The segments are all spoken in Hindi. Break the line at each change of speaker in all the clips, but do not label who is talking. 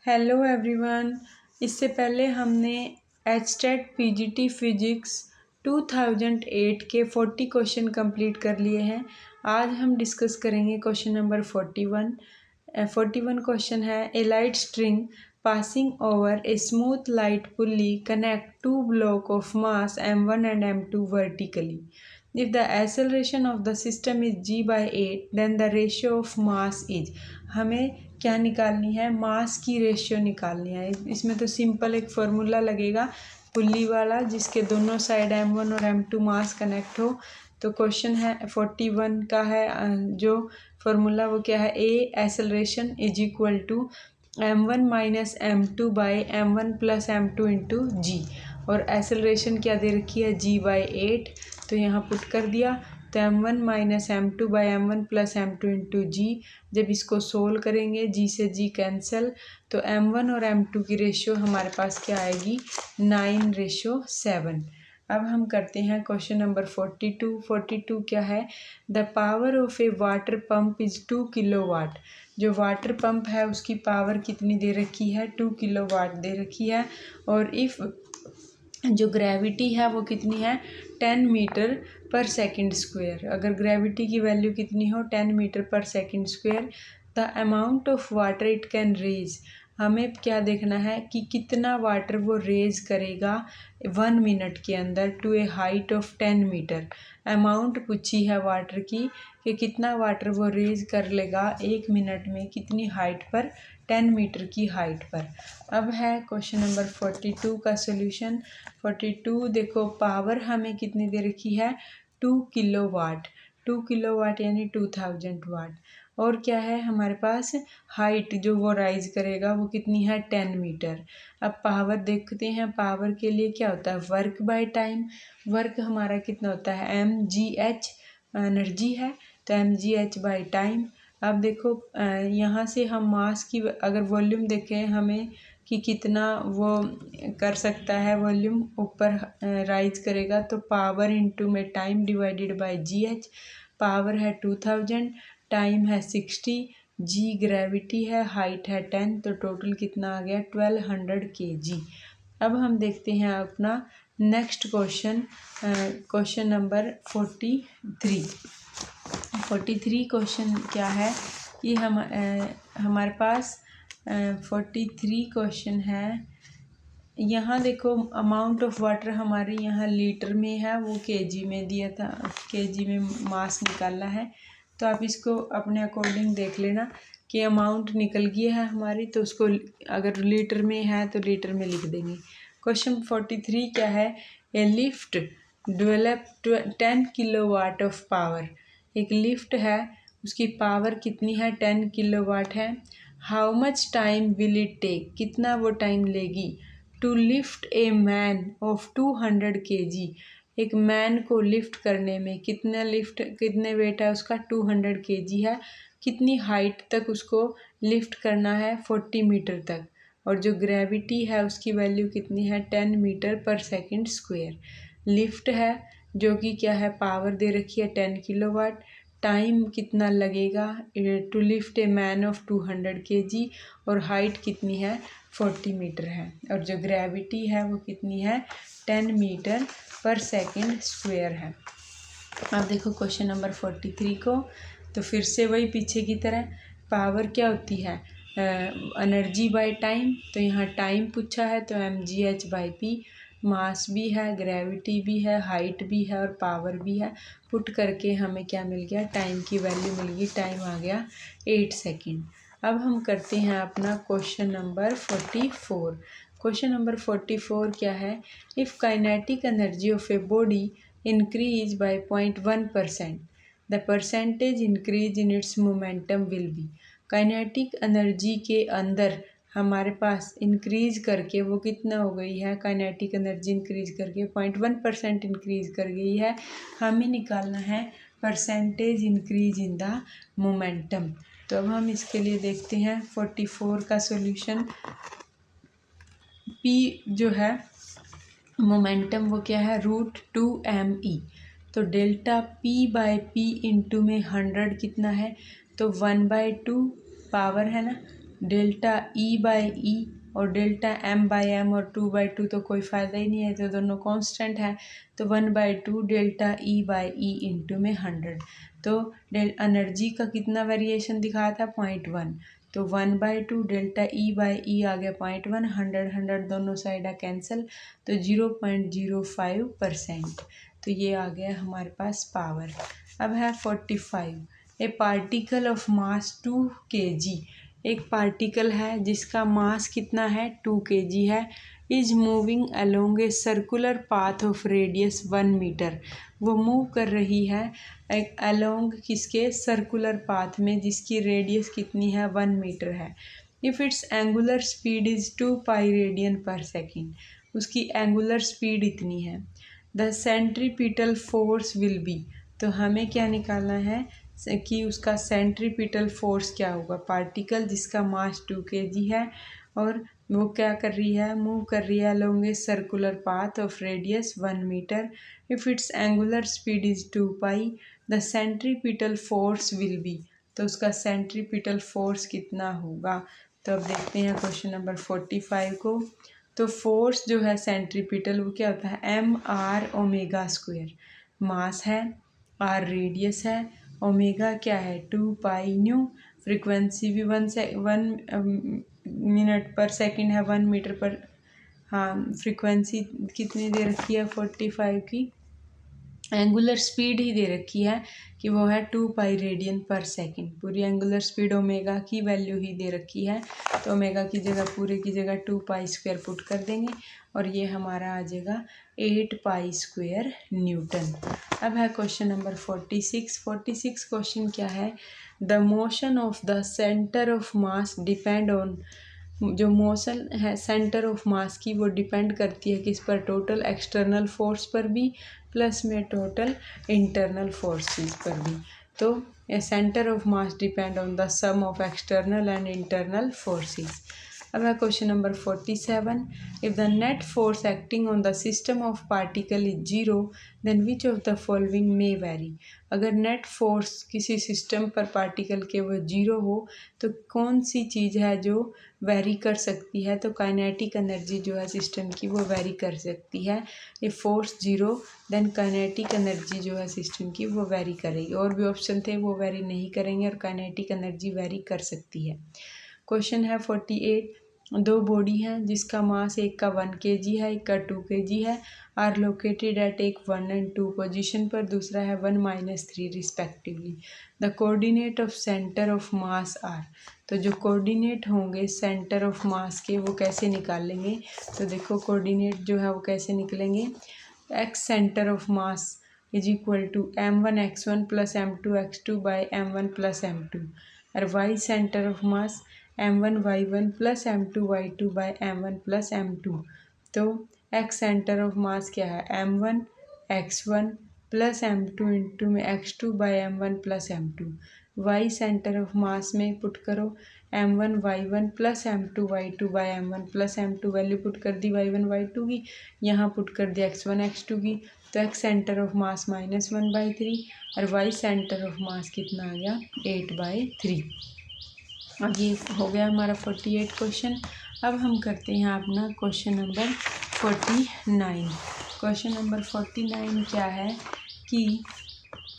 Hello everyone. इससे पहले हमने एचटेट पीजीटी फिजिक्स 2008 के 40 क्वेश्चन कंप्लीट कर लिए हैं। आज हम डिस्कस करेंगे क्वेश्चन नंबर 41। 41 क्वेश्चन है, a light string passing over a smooth light pulley connect to block of mass m1 and m2 vertically. If the acceleration of the system is g/8, then the ratio of mass is। हमें क्या निकालनी है? मास की रेशियो निकालनी है। इसमें तो सिंपल एक फार्मूला लगेगा पुल्ली वाला, जिसके दोनों साइड m1 और m2 मास कनेक्ट हो। तो क्वेश्चन है 41 का है, जो फार्मूला वो क्या है? A acceleration is equal to m1 minus m2 by m1 plus m2 into g. और एक्सेलरेशन क्या दे रखी है? g/8। तो यहाँ पुट कर दिया, तो m1 minus m2 by m1 plus m2 into g. जब इसको सोल्व करेंगे, जी से जी कैंसिल, तो m1 और m2 की रेशियो हमारे पास क्या आएगी? 9:7। अब हम करते हैं क्वेश्चन नंबर 42। 42 क्या है? The power of A water pump is 2 kilowatt. जो वाटर पंप है उसकी पावर कितनी दे रखी है? 2 किलोवाट दे रखी है। और इफ़ जो ग्रेविटी है वो कितनी है? 10 मीटर पर सेकंड स्क्वायर। अगर ग्रेविटी की वैल्यू कितनी हो? 10 metre per second square. The amount of water it can raise. हमें क्या देखना है कि कितना वाटर वो रेज करेगा 1 मिनट के अंदर to a height of 10 metre. Amount पूछी है वाटर की कि कितना वाटर वो रेज कर लेगा 1 मिनट में, कितनी हाइट पर? 10 मीटर की हाइट पर। अब है क्वेश्चन नंबर 42 का सोल्यूशन। 42 देखो, पावर हमें कितनी दे रखी है? 2 किलोवाट। 2 किलोवाट यानी 2000 वाट। और क्या है हमारे पास? हाइट जो वो राइज करेगा वो कितनी है? 10 मीटर। अब पावर देखते हैं। पावर के लिए क्या होता है? Work by time. वर्क हमारा कितना होता है? mgh एनर्जी है, तो mgh बाय टाइम। अब देखो, यहाँ से हम मास की अगर वॉल्यूम देखें हमें कि कितना वो कर सकता है, वॉल्यूम ऊपर राइज करेगा, तो पावर इनटू में time divided by GH. Power है 2000, टाइम है 60, जी ग्रेविटी है, हाइट है 10, तो टोटल कितना आ गया? 1200 kg। अब हम देखते हैं अपना next question, question number 43। 43 question क्या है? ये हमारे पास 43 क्वेश्चन है। यहाँ देखो, अमाउंट ऑफ वाटर हमारे यहाँ लीटर में है, वो केजी में दिया था, केजी में मास निकालना है। तो आप इसको अपने अकॉर्डिंग देख लेना कि अमाउंट निकल गई है हमारी, तो उसको अगर लीटर में है तो लीटर में लिख देंगे। क्वेश्चन 43 क्या है? A lift develop 10 kilowatt of power. एक लिफ्ट है, उसकी पावर कितनी है? 10 किलोवाट है। How much time will it take? कितना वो टाइम लेगी? To lift a man of 200 kg। एक मैन को लिफ्ट करने में कितने वेट है उसका? 200 kg है। कितनी हाइट तक उसको लिफ्ट करना है? 40 मीटर तक। और जो ग्रेविटी है उसकी वैल्यू कितनी है? 10 metre per second square. Lift है जो कि क्या है? पावर दे रखी है 10 किलोवाट। टाइम कितना लगेगा to lift a man of 200 kg, और हाइट कितनी है? 40 मीटर है। और जो ग्रेविटी है वो कितनी है? 10 मीटर पर सेकंड स्क्वायर है। अब देखो क्वेश्चन नंबर 43 को, तो फिर से वही पीछे की तरह। पावर क्या होती है? Energy by time. तो यहाँ टाइम पूछा है, तो mgh बाई पी। मास भी है, ग्रेविटी भी है, हाइट भी है और पावर भी है। पुट करके हमें क्या मिल गया? टाइम की वैल्यू मिल गई। टाइम आ गया 8 सेकेंड। अब हम करते हैं अपना क्वेश्चन नंबर 44। क्वेश्चन नंबर 44 क्या है? If kinetic energy of a body increase by 0.1%, the percentage increase in its momentum will be। Kinetic energy के अंदर हमारे पास इंक्रीज करके वो कितना हो गई है? काइनेटिक एनर्जी इंक्रीज करके 0.1% इंक्रीज कर गई है। हमें निकालना है percentage increase in the momentum. तो अब हम इसके लिए देखते हैं 44 का सॉल्यूशन। पी जो है मोमेंटम वो क्या है? √2me। तो delta P by P into में 100 कितना है? तो 1/2 पावर है ना, डेल्टा ई बाई ई और डेल्टा एम बाई एम और 2/2 तो कोई फ़ायदा ही नहीं है, तो दोनों कांस्टेंट है। तो 1/2 delta E by E into में 100। तो एनर्जी का कितना वेरिएशन दिखाया था 0.1, तो 1/2 डेल्टा ई बाई ई आ गया 0.1, 100 दोनों साइड है कैंसिल, तो 0.05%। तो ये आ गया हमारे पास पावर। अब है 45, a particle of mass 2 kg, एक पार्टिकल है जिसका मास कितना है 2 kg है, is moving along a circular path of radius 1 metre. वो मूव कर रही है एक अलोंग किसके सर्कुलर पाथ में जिसकी रेडियस कितनी है 1 मीटर है। If its angular speed is 2 pi radian per second, उसकी एंगुलर स्पीड इतनी है। The centripetal force will be, तो हमें क्या निकालना है कि उसका सेंट्रीपिटल फोर्स क्या होगा। पार्टिकल जिसका मास 2 kg है और वो क्या कर रही है, मूव कर रही है along a circular path of radius 1 metre. If its angular speed is 2 pi, the centripetal force will be, तो उसका सेंट्रीपिटल फोर्स कितना होगा। तो अब देखते हैं क्वेश्चन नंबर 45 को। तो फोर्स जो है सेंट्रीपिटल वो क्या होता है एम आर ओमेगा स्क्वायर, मास है, आर रेडियस है, ओमेगा क्या है 2 पाई न्यू, फ्रीक्वेंसी भी 1 मिनट पर सेकंड है 1 मीटर पर। हाँ, फ्रीक्वेंसी कितनी दे रखी है 45 की, एंगुलर स्पीड ही दे रखी है कि वो है 2 पाई रेडियन पर सेकंड। पूरी एंगुलर स्पीड ओमेगा की वैल्यू ही दे रखी है, तो ओमेगा की जगह पूरे की जगह 2 पाई स्क्वायर पुट कर देंगे और ये हमारा आ जाएगा 8 पाई स्क्वायर न्यूटन। अब है क्वेश्चन नंबर 46। 46 क्वेश्चन क्या है, the motion of the centre of mass depend on, जो मोशन है सेंटर ऑफ मास की वो डिपेंड करती है किस पर, टोटल एक्सटर्नल फोर्स पर भी प्लस में टोटल इंटरनल फोर्सेस पर भी। तो a centre of mass depend on the sum of external and internal forces. अब है question number 47, if the net force acting on the system of particle is zero then which of the following may vary. अगर नेट फोर्स किसी सिस्टम पर पार्टिकल के वो जीरो हो तो कौन सी चीज़ है जो वेरी कर सकती है। तो काइनेटिक एनर्जी जो है सिस्टम की वो वेरी कर सकती है। If force zero then kinetic energy जो है सिस्टम की वो वेरी करेगी। और भी ऑप्शन थे वो वेरी नहीं करेंगे और काइनेटिक एनर्जी वेरी कर सकती है। क्वेश्चन है 48, दो बॉडी हैं जिसका मास एक का 1 kg है, एक का 2 kg है, आर लोकेटेड एट एक 1 और 2 पोजीशन पर, दूसरा है 1 - 3 respectively. The coordinate of centre of mass are, तो जो कोऑर्डिनेट होंगे सेंटर ऑफ मास के वो कैसे निकालेंगे। तो देखो कोऑर्डिनेट जो है वो कैसे निकलेंगे, x centre of mass is equal to m1 x1 plus m2 x2 by m1 plus m2, और y centre of mass m1 y1 plus m2 y2 by m1 plus m2। तो x सेंटर ऑफ मास क्या है m1 x1 plus m2 into में x2 by m1 plus m2। y centre of मास में पुट करो m1 y1 plus m2 y2 by m1 plus m2, value put कर दी y1 y2 की, यहाँ पुट कर दी x1 x2 की। तो x सेंटर ऑफ मास -1/3 और y सेंटर ऑफ मास कितना आ गया 8/3। अब ये हो गया हमारा 48 क्वेश्चन। अब हम करते हैं अपना क्वेश्चन नंबर 49। क्वेश्चन नंबर 49 क्या है कि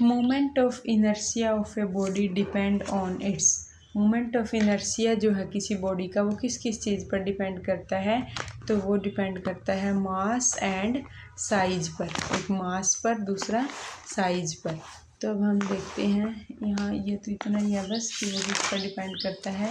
moment of inertia of a body depend on it's, moment of inertia जो है किसी बॉडी का वो किस किस चीज़ पर डिपेंड करता है। तो वो डिपेंड करता है मास एंड साइज पर, एक मास पर दूसरा साइज पर। तो अब हम देखते हैं यहाँ, ये तो इतना ही है बस कि वो किस पर डिपेंड करता है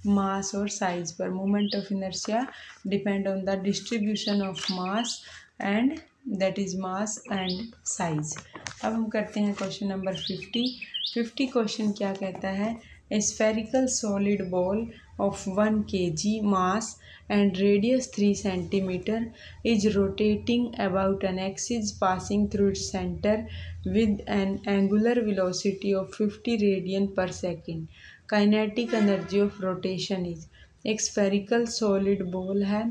मास और साइज पर। Moment of inertia depend on the distribution of mass and that is mass and size. अब हम करते हैं क्वेश्चन नंबर 50 क्वेश्चन क्या कहता है, ए spherical solid ball of 1 kg mass and radius 3 cm is rotating about an axis passing through its center with an angular velocity of 50 radian per second. Kinetic energy of rotation is, एक स्फेरिकल सॉलिड बॉल है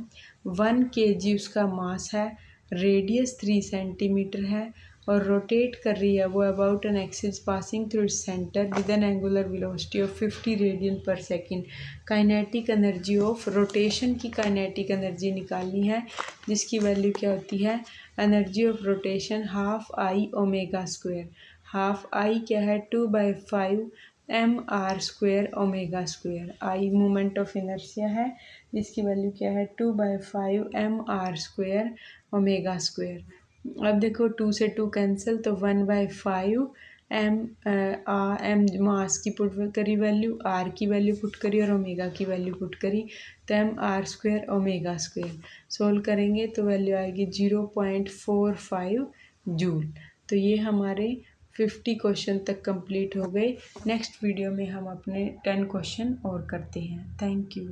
1 kg उसका मास है, रेडियस 3 सेंटीमीटर है और रोटेट कर रही है वो about an axis passing through its centre with an angular velocity of 50 radian per second. Kinetic energy of rotation की काइनेटिक एनर्जी निकालनी है, जिसकी वैल्यू क्या होती है, energy of rotation half I omega square. Half I क्या है, 2/5 mr² omega square. I moment of inertia है, जिसकी वैल्यू क्या है, 2/5 mr² ओमेगा स्क्वायर। अब देखो 2 से 2 कैंसिल, तो 1/5 एम मास की पुट करी वैल्यू, आर की वैल्यू पुट करी और ओमेगा की वैल्यू पुट करी, तो mr² ओमेगा स्क्वायर। सोल्व करेंगे तो वैल्यू आएगी 0.45 जूल। तो ये हमारे 50 क्वेश्चन तक कंप्लीट हो गए। नेक्स्ट वीडियो में हम अपने 10 क्वेश्चन और करते हैं। Thank you.